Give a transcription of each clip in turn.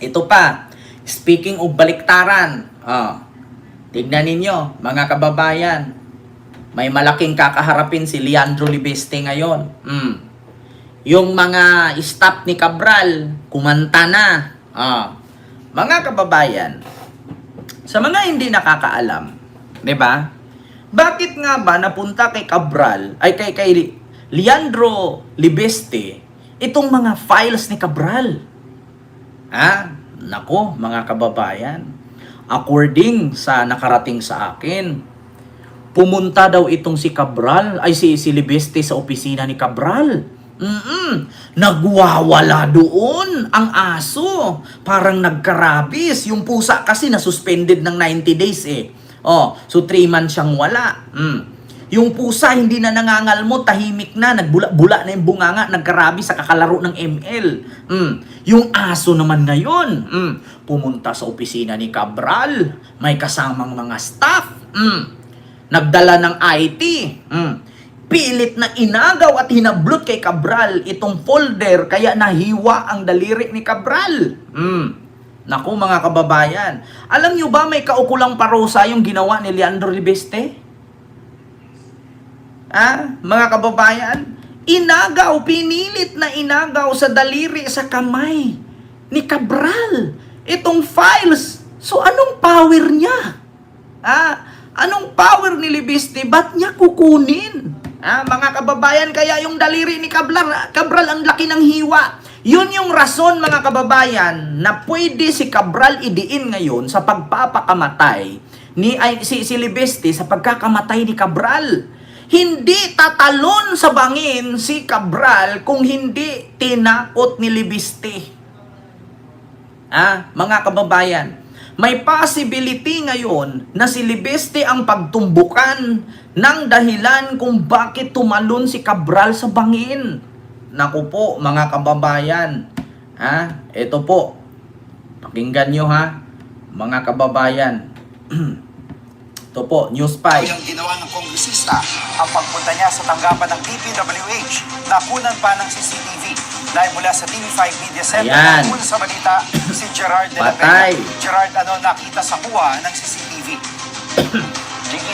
Ito pa, speaking of baliktaran, tignan ninyo, mga kababayan, may malaking kakaharapin si Leandro Libeste ngayon. Yung mga staff ni Cabral, kumanta na. Mga kababayan, sa mga hindi nakakaalam, 'di ba? Bakit nga ba napunta kay Cabral, ay kay Leandro Libeste, itong mga files ni Cabral? Nako, mga kababayan, according sa nakarating sa akin, pumunta daw itong si Cabral, ay si Libeste sa opisina ni Cabral. Nagwawala doon ang aso. Parang nagkarabis. Yung pusa kasi nasuspended ng 90 days so 3 months siyang wala. Yung pusa hindi na nangangalmo, tahimik na, nagbula-bula na yung bunganga, nagkarabis sa kakalaro ng ML. Yung aso naman ngayon, pumunta sa opisina ni Cabral, may kasamang mga staff, nagdala ng IT, pilit na inagaw at hinablot kay Cabral itong folder, kaya nahiwa ang daliri ni Cabral. Naku, mga kababayan, alam nyo ba may kaukulang parusa yung ginawa ni Leandro Libeste? Mga kababayan, inagaw, pinilit na inagaw sa daliri, sa kamay ni Cabral itong files. So anong power niya? Anong power ni Libeste? Ba't niya kukunin? Mga kababayan, kaya yung daliri ni Cabral ang laki ng hiwa. Yun yung rason, mga kababayan, na pwede si Cabral idiin ngayon sa pagpapakamatay si Libeste, sa pagkakamatay ni Cabral. Hindi tatalon sa bangin si Cabral kung hindi tinakot ni Libeste. Mga kababayan, may possibility ngayon na si Libeste ang pagtumbukan ng dahilan kung bakit tumalon si Cabral sa bangin. Naku po, mga kababayan. Ito po. Pakinggan nyo mga kababayan. Ito po, News 5. Yung ginawa ng kongresista, ang pagpunta niya sa tanggapan ng DPWH, nakunan pa ng CCTV. Live mula sa TV5 Media Center, nakunan sa balita si Gerard de la Peña. Gerard, nakita sa kuha ng CCTV.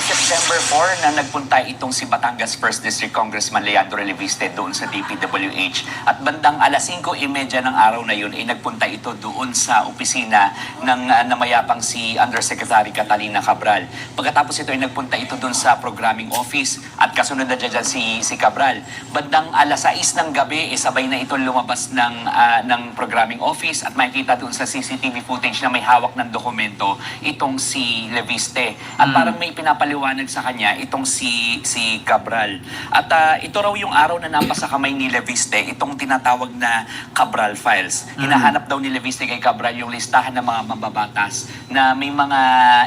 September 4 na nagpunta itong si Batangas 1st District Congressman Leandro Libiste doon sa DPWH. At bandang alas 5:30 ng araw na yun ay nagpunta ito doon sa opisina ng namayapang si Undersecretary Catalina Cabral. Pagkatapos ito ay nagpunta ito doon sa programming office at kasunod na dyan si Cabral. Bandang alas 6 ng gabi, sabay na ito lumabas ng programming office at makikita doon sa CCTV footage na may hawak ng dokumento itong si Libiste. At parang may pinapaliwanag sa kanya itong si Cabral. At ito raw yung araw na napasa kamay ni Libiste, itong tinatawag na Cabral Files. Hinahanap daw ni Libiste kay Cabral yung listahan ng mga mambabatas na may mga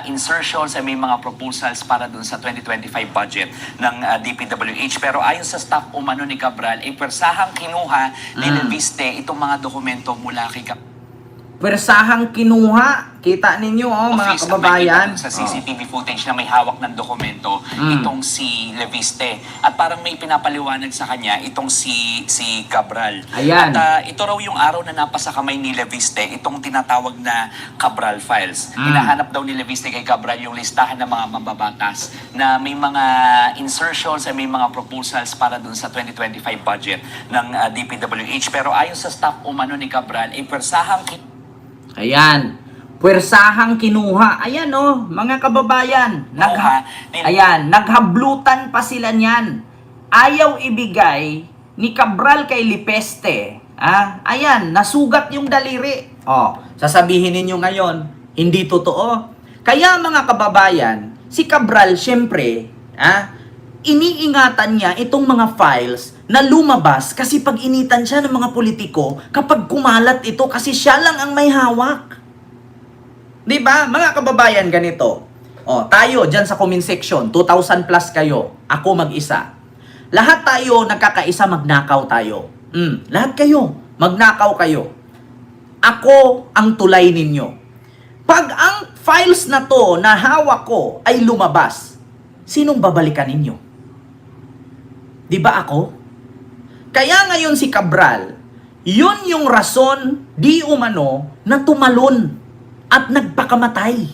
insertions at may mga proposals para dun sa 2025 budget ng DPWH. Pero ayon sa staff umano ni Cabral, pwersahang kinuha ni Libiste itong mga dokumento mula kay Cabral. Pwersahang kinuha. Kita ninyo, mga kababayan. Sa CCTV footage na may hawak ng dokumento, itong si Libiste. At parang may pinapaliwanag sa kanya itong si Cabral. Ayan. At ito raw yung araw na napasa kamay ni Libiste, itong tinatawag na Cabral Files. Hinahanap daw ni Libiste kay Cabral yung listahan ng mga mambabatas na may mga insertions at may mga proposals para dun sa 2025 budget ng DPWH. Pero ayon sa staff umano ni Cabral, pwersahang pwersahang kinuha. Ayan mga kababayan. Naghablutan pa sila niyan. Ayaw ibigay ni Cabral kay Libeste. Ayan, nasugat yung daliri. Sasabihin ninyo ngayon, hindi totoo. Kaya mga kababayan, si Cabral syempre, iniingatan niya itong mga files na lumabas kasi pag initan siya ng mga politiko kapag kumalat ito kasi siya lang ang may hawak. Diba? Mga kababayan, ganito. Tayo dyan sa comment section, 2,000 plus kayo, ako mag-isa. Lahat tayo nagkakaisa, magnakaw tayo. Lahat kayo, magnakaw kayo. Ako ang tulay ninyo. Pag ang files na to na hawak ko ay lumabas, sinong babalikan ninyo? Di ba ako? Kaya ngayon si Cabral, Yun yung rason, di umano, na tumalon at nagpakamatay.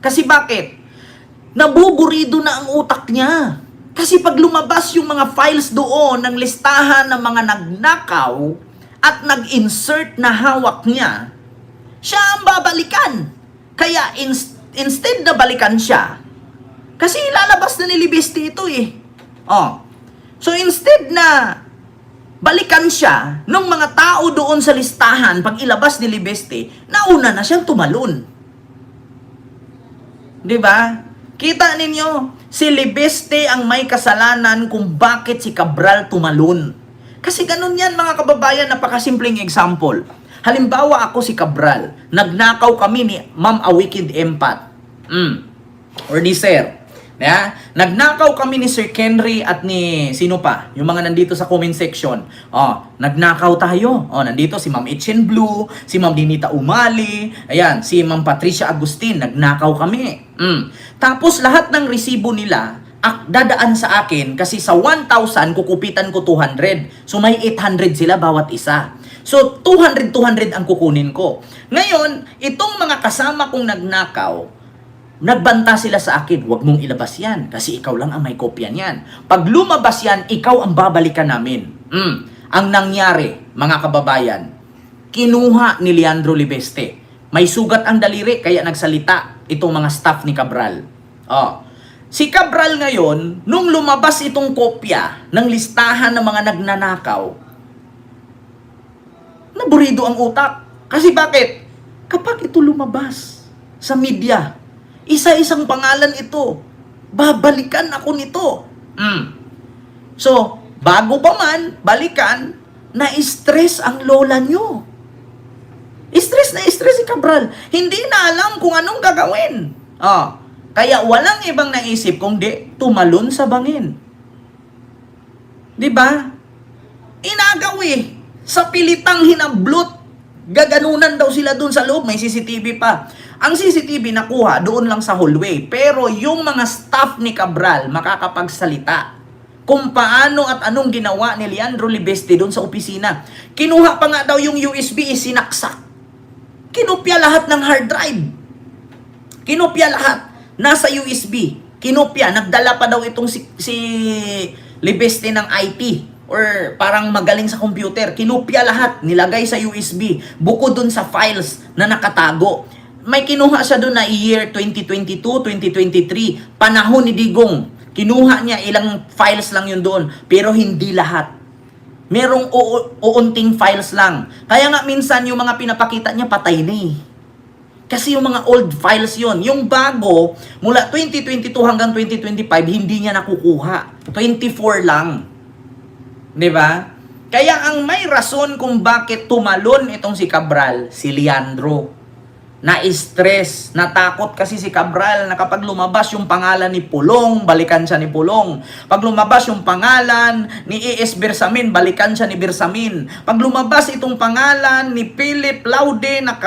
Kasi bakit? Nabuburido na ang utak niya. Kasi pag lumabas yung mga files doon ng listahan ng mga nagnakaw at nag-insert na hawak niya, siya ang babalikan. Kaya instead na balikan siya, kasi ilalabas na ni Libeste ito eh. So instead na balikan siya ng mga tao doon sa listahan pag ilabas ni Libeste, nauna na siyang tumalon. 'Di ba? Kita ninyo, si Libeste ang may kasalanan kung bakit si Cabral tumalon. Kasi ganun yan mga kababayan, napakasimpleng example. Halimbawa ako si Cabral, nagnakaw kami ni Ma'am A Wicked Empat. Or ni Sir. Yeah? Nagnakaw kami ni Sir Kenry at ni sino pa? Yung mga nandito sa comment section. Nagnakaw tayo. Nandito si Ma'am Etienne Blue, si Ma'am Dinita Umali, ayan, si Ma'am Patricia Agustin, nagnakaw kami. Tapos lahat ng resibo nila dadaan sa akin kasi sa 1,000 kukupitan ko 200. So may 800 sila bawat isa. So 200 ang kukunin ko. Ngayon, itong mga kasama kong nagnakaw, nagbanta sila sa akin, huwag mong ilabas yan kasi ikaw lang ang may kopya niyan. Pag lumabas yan, ikaw ang babalikan namin. Ang nangyari, mga kababayan, kinuha ni Leandro Libeste. May sugat ang daliri, kaya nagsalita itong mga staff ni Cabral. Si Cabral ngayon, nung lumabas itong kopya ng listahan ng mga nagnanakaw, naburido ang utak. Kasi bakit? Kapag ito lumabas sa media, isa-isang pangalan ito, babalikan ako nito. So, bago pa man balikan, na-stress ang lola nyo. Stress si Cabral. Hindi na alam kung anong gagawin. Kaya walang ibang naisip kung di tumalon sa bangin. Di ba? Inagawi. Sa pilitang hinablot. Gaganunan daw sila doon sa loob. May CCTV pa. Ang CCTV nakuha doon lang sa hallway. Pero yung mga staff ni Cabral makakapagsalita kung paano at anong ginawa ni Leandro Libeste doon sa opisina. Kinuha pa nga daw yung USB, isinaksak. Kinopya lahat ng hard drive. Kinopya lahat. Nasa USB. Kinopya. Nagdala pa daw itong si Libeste ng IT. Or parang magaling sa computer. Kinopya lahat. Nilagay sa USB. Bukod dun sa files na nakatago. May kinuha siya doon na year 2022, 2023. Panahon ni Digong. Kinuha niya ilang files lang yun doon. Pero hindi lahat. Merong uunting files lang. Kaya nga minsan yung mga pinapakita niya patay na eh. Kasi yung mga old files yon, yung bago, mula 2022 hanggang 2025, hindi niya nakukuha. 24 lang. Diba? Kaya ang may rason kung bakit tumalon itong si Cabral, si Leandro. Na-stress, natakot kasi si Cabral na kapag lumabas yung pangalan ni Pulong, balikan siya ni Pulong. Pag lumabas yung pangalan ni E.S. Bersamin, balikan siya ni Bersamin. Pag lumabas itong pangalan ni Philip Laude na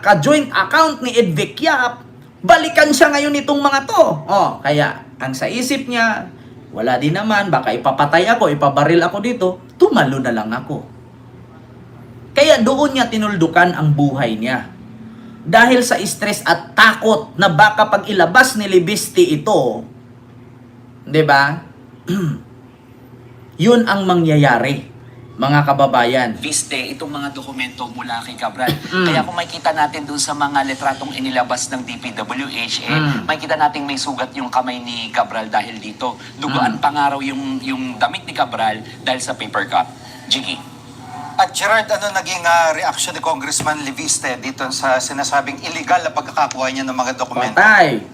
ka-joint account ni Ed Vecchiap, balikan siya ngayon itong mga to. Kaya ang sa isip niya, wala din naman, baka ipapatay ako, ipabaril ako dito, tumalo na lang ako. Kaya doon niya tinuldukan ang buhay niya. Dahil sa stress at takot na baka pag ilabas ni Libeste ito, 'di ba? Yun ang mangyayari, mga kababayan. Libeste, itong mga dokumento mula kay Cabral. Kaya kung makita natin dun sa mga letratong inilabas ng DPWH, makita natin may sugat yung kamay ni Cabral dahil dito. Duguan pangaraw yung damit ni Cabral dahil sa paper cut. Jiggy. At Gerard, ano naging reaction ni Congressman Libiste dito sa sinasabing illegal na pagkakakuha niya ng mga dokumento? Patay!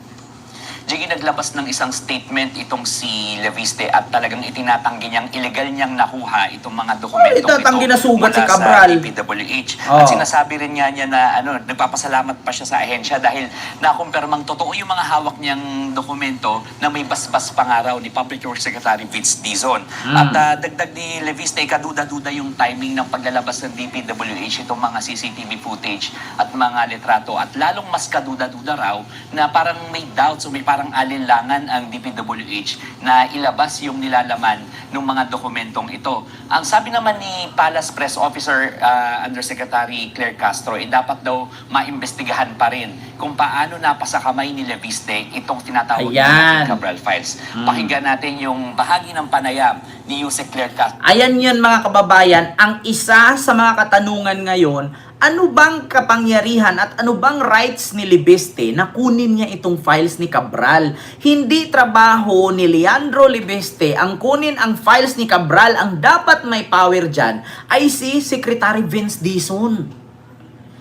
Jiggy, naglabas ng isang statement itong si Libiste at talagang itinatanggi niyang illegal niyang nakuha itong mga dokumento itatanggi na sugat si mula Cabral. sa DPWH. At sinasabi rin niya na nagpapasalamat pa siya sa ahensya dahil nakumpirmang totoo yung mga hawak niyang dokumento na may basbas pangaraw ni Public Works Secretary Vince Dizon. At dagdag ni Libiste, kaduda-duda yung timing ng paglalabas ng DPWH itong mga CCTV footage at mga litrato at lalong mas kaduda-duda raw na parang may doubts o may parang parang alinlangan ang DPWH na ilabas yung nilalaman ng mga dokumentong ito. Ang sabi naman ni Palace Press Officer Undersecretary Claire Castro, dapat daw maimbestigahan pa rin kung paano napasa kamay ni Leviste itong tinatawag Ayan. na Cabral Files. Pakinggan natin yung bahagi ng panayam ni Yusek Claire Castro. Ayan yun mga kababayan, ang isa sa mga katanungan ngayon, ano bang kapangyarihan at ano bang rights ni Libeste na kunin niya itong files ni Cabral? Hindi trabaho ni Leandro Libeste ang kunin ang files ni Cabral. Ang dapat may power dyan ay si Secretary Vince Dizon.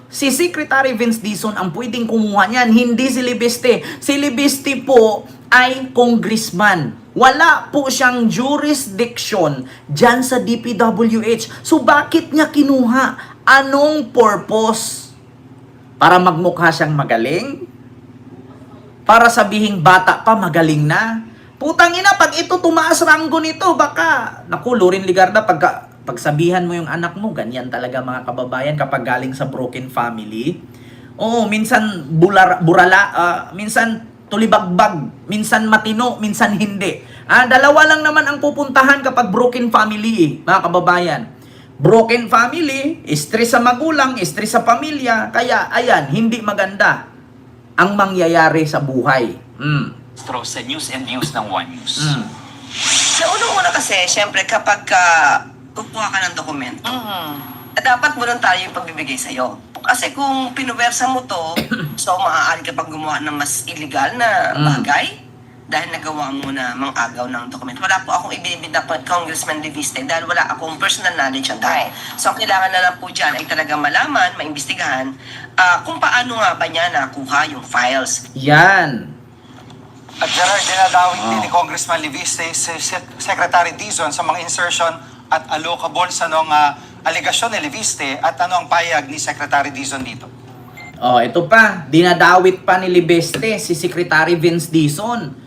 Si Secretary Vince Dizon ang pwedeng kumuha niyan, hindi si Libeste. Si Libeste po ay congressman. Wala po siyang jurisdiction dyan sa DPWH. So bakit niya kinuha? Anong purpose? Para magmukha siyang magaling? Para sabihing bata pa magaling na? Putang ina, pag ito tumaas ranggo nito, baka, naku, Lorin Ligarda, pagsabihan mo yung anak mo, ganyan talaga mga kababayan kapag galing sa broken family. Oo, minsan minsan tulibagbag, minsan matino, minsan hindi. Dalawa lang naman ang pupuntahan kapag broken family, mga kababayan. Broken family, stress sa magulang, stress sa pamilya, kaya ayan, hindi maganda ang mangyayari sa buhay. Sa News and Views ng One News. Sa unang-una kasi, syempre kapag kukuha ka ng dokumento, dapat voluntaryo yung pagbibigay sa'yo. Kasi kung pinuwersa mo to, so maaari ka pang gumawa ng mas illegal na bagay dahil nagawa mo na mang-agaw ng dokumento. Wala po akong ibinibida po Congressman Leviste dahil wala akong personal knowledge on that. So ang kailangan na lang po dyan ay talaga malaman, maimbestigahan kung paano nga ba niya nakuha yung files. Yan. At Gerard, dinadawit din ni Congressman Leviste si Secretary Dizon sa mga insertion at allocable sa aligasyon ni Leviste at ano ang payag ni Secretary Dizon dito? Ito pa, dinadawit pa ni Libeste si Secretary Vince Dizon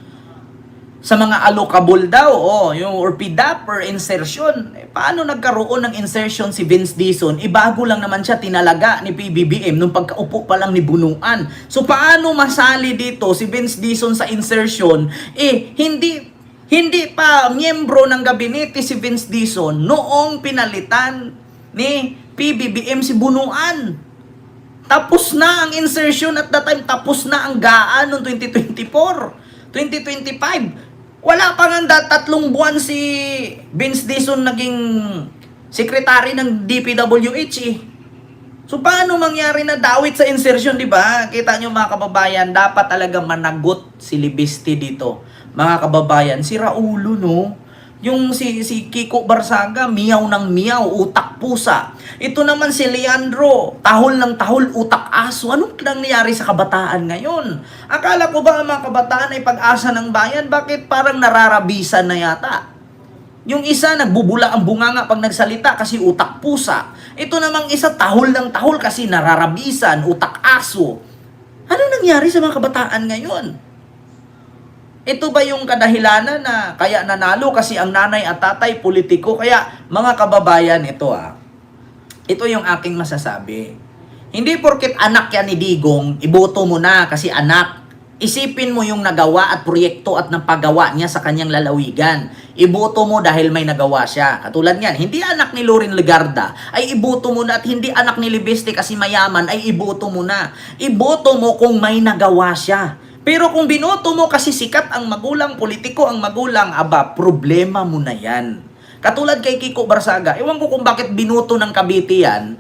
sa mga allocable daw, yung ORPIDAP or insertion. Paano nagkaroon ng insertion si Vince Dizon? Bago lang naman siya tinalaga ni PBBM nung pagkaupo pa lang ni Bunuan. So paano masali dito si Vince Dizon sa insertion? Hindi pa miyembro ng gabinete si Vince Dizon noong pinalitan ni PBBM si Bunuan. Tapos na ang insertion at that time, tapos na ang gaan noong 2024, 2025. Wala pa nga 3 buwan si Vince Dizon naging secretary ng DPWH So paano mangyari na dawit sa insertion, di ba? Kita nyo mga kababayan, dapat talaga managot si Libiste dito. Mga kababayan, si Raulo, no? Yung si Kiko Barsaga, miyaw ng miyaw, utak pusa. Ito naman si Leandro, tahol ng tahol, utak aso. Anong nangyayari sa kabataan ngayon? Akala ko ba ang mga kabataan ay pag-asa ng bayan? Bakit parang nararabisan na yata? Yung isa, nagbubula ang bunganga pag nagsalita kasi utak pusa. Ito namang isa, tahol ng tahol kasi nararabisan, utak aso. Ano nangyari sa mga kabataan ngayon? Ito ba yung kadahilanan na kaya nanalo kasi ang nanay at tatay politiko? Kaya mga kababayan, ito yung aking masasabi. Hindi porket anak yan ni Digong, iboto mo na kasi anak. Isipin mo yung nagawa at proyekto at napagawa niya sa kanyang lalawigan. Iboto mo dahil may nagawa siya. Katulad niyan, hindi anak ni Lorin Ligarda, ay iboto mo na, at hindi anak ni Libeste kasi mayaman, ay iboto mo na. Iboto mo kung may nagawa siya. Pero kung binoto mo kasi sikat ang magulang, politiko ang magulang, problema mo na yan. Katulad kay Kiko Barsaga, ewan ko kung bakit binoto ng Cavite yan.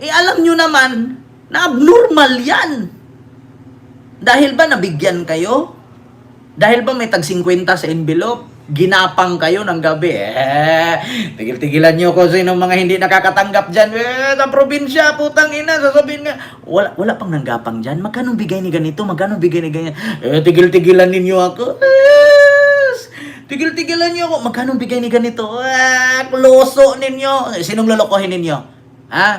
Alam nyo naman na abnormal yan. Dahil ba nabigyan kayo? Dahil ba may tag-50 sa envelope? Ginapang kayo ng gabi. Tigil-tigilan nyo ko sa mga hindi nakakatanggap dyan. Sa probinsya, putang ina, sasabihin nga, wala pang nanggapang dyan. Magkano bigay ni ganito? Magkano bigay ni ganyan? Tigil-tigilan ninyo ako. Tigil-tigilan nyo ako. Magkano bigay ni ganito? Kloso ninyo. Sinong lolokohin ninyo?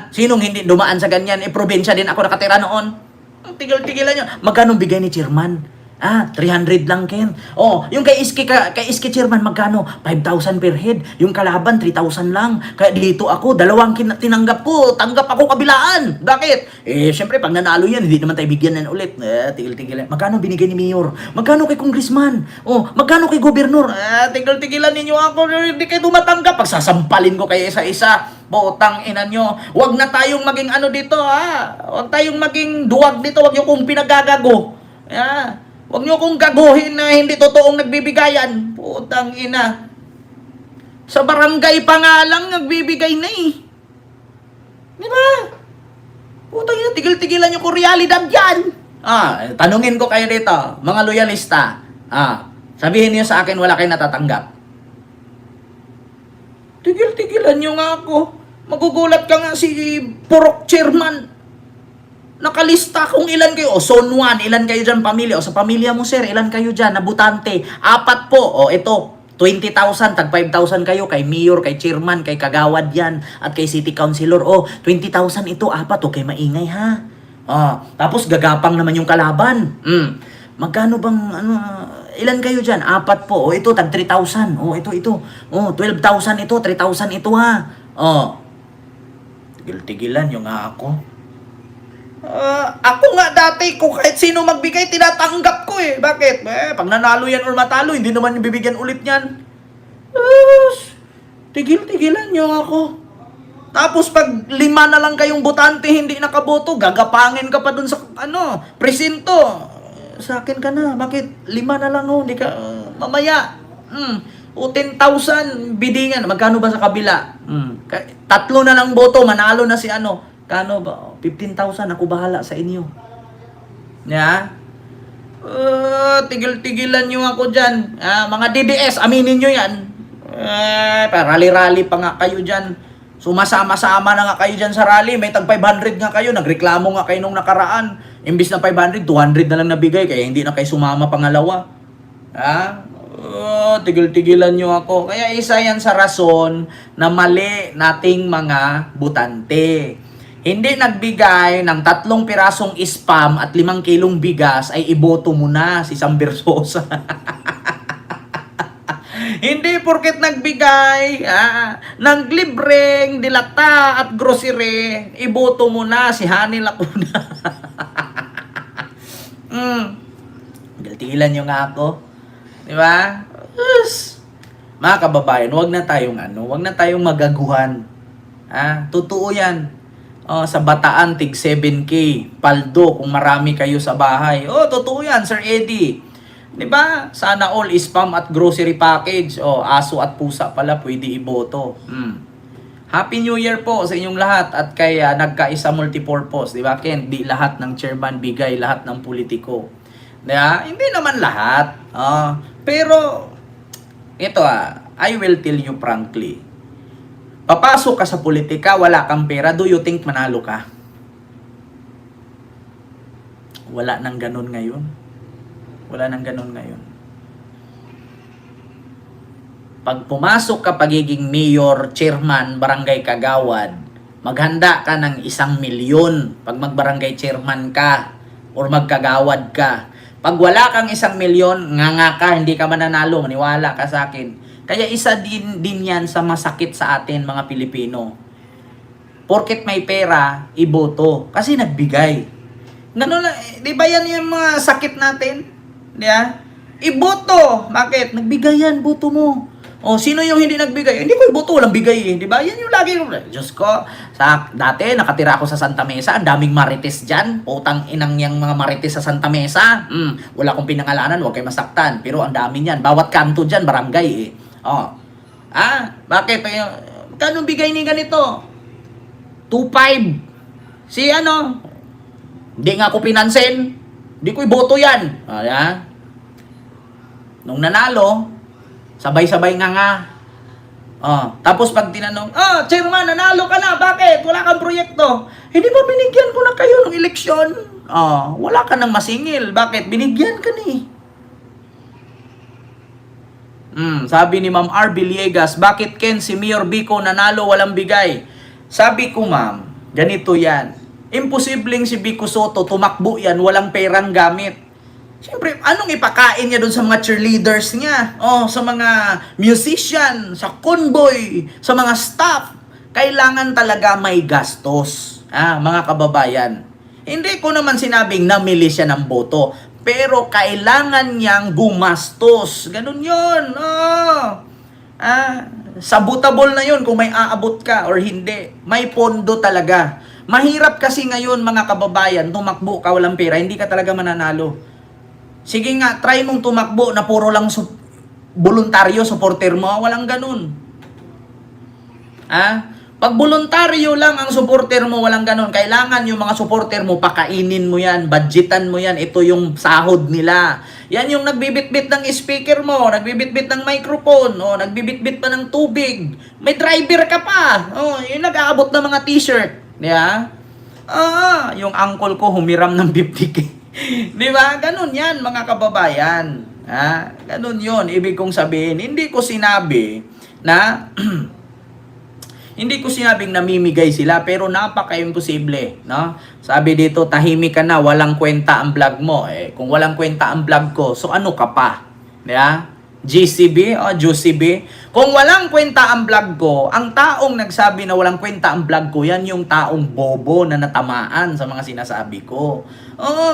Sinong hindi dumaan sa ganyan? Probinsya din ako nakatira noon. Tigil-tigilan nyo. Magkano bigay ni chairman? 300 lang, Ken. Oh, yung kay Iski Chairman, magkano? 5,000 per head. Yung kalaban, 3,000 lang. Kaya dito ako, dalawang tinanggap ko. Tanggap ako kabilaan. Bakit? Syempre, pag nanalo yan, hindi naman tayo bigyan yan ulit. Tigil-tigilan. Magkano binigay ni Mayor? Magkano kay Congressman? Oh, magkano kay Gobernur? Tigil-tigilan ninyo ako. Hindi kayo tumatanggap. Pagsasampalin ko kayo isa-isa. Botang ina nyo. Huwag na tayong maging ano dito, ha? Huwag tayong maging duwag dito. Huwag nyo kong pinagagago. Huwag nyo kong gaguhin na hindi totoong nagbibigayan. Putang ina. Sa barangay pa nga lang, nagbibigay na eh. Di ba? Putang ina, tigil-tigilan nyo kung realidad yan. Tanungin ko kayo dito, mga loyalista. Sabihin niyo sa akin, wala kayong natatanggap. Tigil-tigilan nyo nga ako. Magugulat ka nga si Purok Chairman. Nakalista kung ilan kayo. Zone 1, ilan kayo dyan pamilya. Sa pamilya mo, sir, ilan kayo dyan? Nabutante. 4 po. Ito, 20,000, tag 5,000 kayo. Kay Mayor, kay Chairman, kay Kagawad yan. At kay City Councilor. 20,000 ito, 4. Okay, maingay ha. Tapos gagapang naman yung kalaban. Magkano bang, ilan kayo dyan? 4 po. Ito, tag 3,000. Ito. 12,000 ito, 3,000 ito ha. Tigil-tigilan yung nga ako. Ako nga dati, kung kahit sino magbigay, tinatanggap ko eh. Bakit? Pag nanalo yan or matalo, hindi naman bibigyan ulit yan. Tigil-tigilan nyo ako. Tapos pag 5 na lang kayong botante, hindi nakaboto, gagapangin ka pa dun sa, presinto. Sa akin ka na. Bakit? 5 na lang, hindi ka, mamaya. 10,000 bidingan. Magkano ba sa kabila? 3 na lang boto, manalo na si Kano ba? 15,000, ako bahala sa inyo. Tigil-tigilan nyo ako dyan. Mga DDS, aminin nyo yan. Rally-rally pa nga kayo dyan. Sumasama-sama na nga kayo dyan sa rally. May tag 500 nga kayo. Nagreklamo nga kayo nung nakaraan. Imbis na 500, 200 na lang nabigay. Kaya hindi na kayo sumama pangalawa. Tigil-tigilan nyo ako. Kaya isa yan sa rason na mali nating mga butante. Hindi nagbigay ng 3 pirasong spam at 5 kilong bigas ay iboto mo na si Sam Bersosa. Hindi porket nagbigay ng libreng dilata at grocery, iboto mo na si Hani Lacuna. Tigilan nyo nga ako. Di ba? Mga kababayan, wag na tayong magaguhan. Totoo yan. Sa Bataan, tig 7K. Paldo, kung marami kayo sa bahay. Totoo yan, Sir Eddie. Diba? Sana all spam at grocery package. Aso at pusa pala, pwede iboto. Happy New Year po sa inyong lahat. At kaya nagkaisa multipurpose. Diba, Ken? Di lahat ng chairman bigay, lahat ng politiko. Diba? Hindi naman lahat. Pero, ito I will tell you frankly. Papasok ka sa politika, wala kang pera, do you think manalo ka? Wala nang ganun ngayon. Pag pumasok ka pagiging mayor, chairman, barangay kagawad, maghanda ka ng 1 milyon pag magbarangay chairman ka or magkagawad ka. Pag wala kang 1 milyon, nga ka, hindi ka mananalo, maniwala ka sa akin. Kaya isa din yan sa masakit sa atin mga Pilipino. Porket may pera, iboto. Kasi nagbigay. Ganun na, di ba yan yung mga sakit natin? Diba? Iboto. Bakit? Nagbigay yan, boto mo. Sino yung hindi nagbigay? Hindi ko iboto, walang bigay eh. Di ba? Yan yung lagi. Diyos ko, dati nakatira ako sa Santa Mesa, ang daming marites dyan. Putang inang yung mga marites sa Santa Mesa. Wala akong pinangalanan, huwag kayo masaktan. Pero ang dami niyan. Bawat kanto dyan, barangay eh. Bakit? Kanong bigay ni ganito? 2.5. Si hindi nga ako pinansin. Hindi ko iboto yan. Nung nanalo, sabay-sabay nga. Tapos pag tinanong, chairman, nanalo ka na. Bakit? Wala kang proyekto. Hindi ba binigyan ko na kayo ng eleksyon? Wala ka nang masingil. Bakit? Binigyan ka ni. Sabi ni Ma'am R. Villegas, bakit Ken si Mayor Vico nanalo walang bigay? Sabi ko, ma'am, ganito yan. Imposibleng si Vico Soto tumakbo yan, walang perang gamit. Siyempre, anong ipakain niya doon sa mga cheerleaders niya? Oh, sa mga musician, sa convoy, sa mga staff. Kailangan talaga may gastos, mga kababayan. Hindi ko naman sinabing namili siya ng boto, pero kailangan niyang gumastos. Ganun yun. Oh. Sabotable na yun kung may aabot ka or hindi. May pondo talaga. Mahirap kasi ngayon mga kababayan, tumakbo ka walang pera, hindi ka talaga mananalo. Sige nga, try mong tumakbo na puro lang voluntaryo, supporter mo, walang ganun. Pag voluntaryo lang ang supporter mo, walang ganun. Kailangan yung mga supporter mo, pakainin mo yan, budgetan mo yan, ito yung sahod nila. Yan yung nagbibitbit ng speaker mo, nagbibitbit ng microphone, nagbibitbit pa ng tubig. May driver ka pa. Yung nag-aabot ng mga t-shirt. Yeah? Yung uncle ko humiram ng 50K. Di ba? Ganun yan, mga kababayan. Ganun yun. Ibig kong sabihin, hindi ko sinabi na hindi ko sinabing namimigay sila, pero napaka-imposible, no? Sabi dito, tahimik ka na, walang kwenta ang vlog mo. Kung walang kwenta ang vlog ko, so ano ka pa? Yeah? GCB o JuicyB? Kung walang kwenta ang vlog ko, ang taong nagsabi na walang kwenta ang vlog ko, yan yung taong bobo na natamaan sa mga sinasabi ko.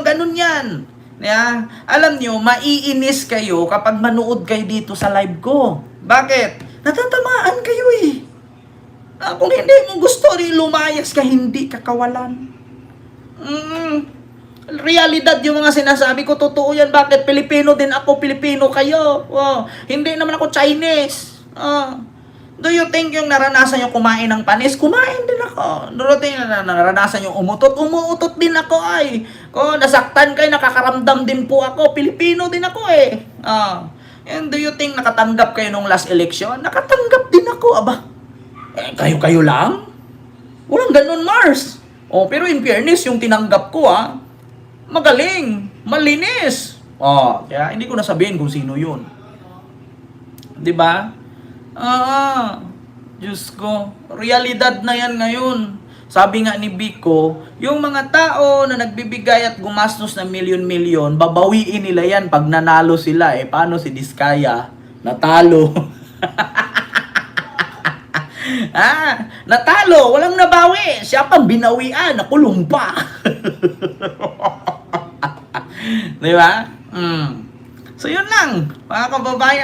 Ganun yan. Yeah? Alam nyo, maiinis kayo kapag manood kayo dito sa live ko. Bakit? Natatamaan kayo eh. Kung hindi mo gusto rin lumayas ka, hindi ka kawalan. Realidad yung mga sinasabi ko, totoo yan. Bakit? Pilipino din ako, Pilipino kayo. Hindi naman ako Chinese. Do you think yung naranasan yung kumain ng panis? Kumain din ako. Do you think naranasan yung umutot? Umuutot din ako ay. Kung nasaktan kayo, nakakaramdam din po ako. Pilipino din ako eh. And do you think nakatanggap kayo nung last election? Nakatanggap din ako, aba. Kayo-kayo lang? Walang ganun, Mars. Pero in fairness, yung tinanggap ko, magaling, malinis. Kaya hindi ko nasabihin kung sino yun. 'Di ba? Diyos ko, realidad na yan ngayon. Sabi nga ni Biko, yung mga tao na nagbibigay at gumastos ng milyon-milyon, babawiin nila yan pag nanalo sila. Paano si Diskaya? Natalo. Natalo, walang nabawi. Siya pang binawian, nakulong pa. Di ba? So yun lang, mga kababayan.